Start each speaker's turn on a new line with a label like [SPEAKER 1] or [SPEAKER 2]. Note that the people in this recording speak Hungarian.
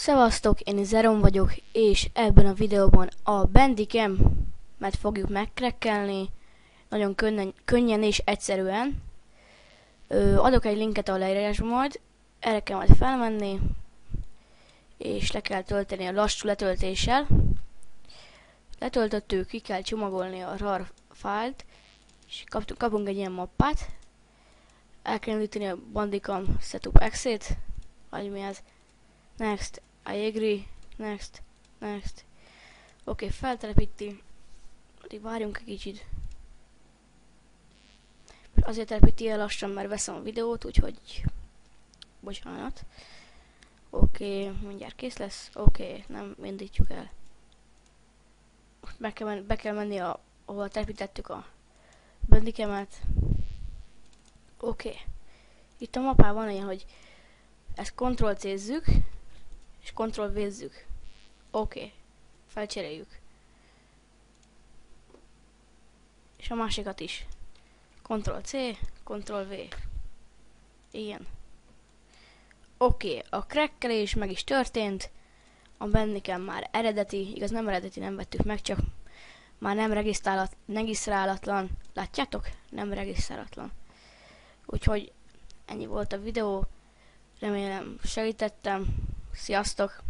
[SPEAKER 1] Szevasztok, én Zeron vagyok, és ebben a videóban a Bandicam-et fogjuk megkrekkelni, nagyon könnyen és egyszerűen. Adok egy linket a leírásban majd, erre kell majd felmenni, és le kell tölteni a lassú letöltéssel. Letöltöttük, ki kell csomagolni a RAR fájlt, és kapunk egy ilyen mappát. El kell indítani a Bandicam Setup Exit, vagy mi ez? Next, I agree, next. Oké, feltelepíti. Addig várjunk egy kicsit. Azért telepíti el lassan, mert veszem a videót, úgyhogy bocsánat. Oké, mindjárt kész lesz. Oké, nem indítjuk el. Most be kell menni ahol telepítettük a Bandicam-et. Oké. Itt a mappában van ilyen, hogy ezt Ctrl-C-zzük, és Ctrl-V-zzük. Oké. Felcseréljük. És a másikat is. Ctrl-C, Ctrl-V. Igen. Oké, a krekkelés meg is történt. A Bandicam már eredeti, igaz nem eredeti, nem vettük meg, csak már nem regisztrálatlan. Látjátok? Nem regisztrálatlan. Úgyhogy ennyi volt a videó. Remélem segítettem. Sziasztok!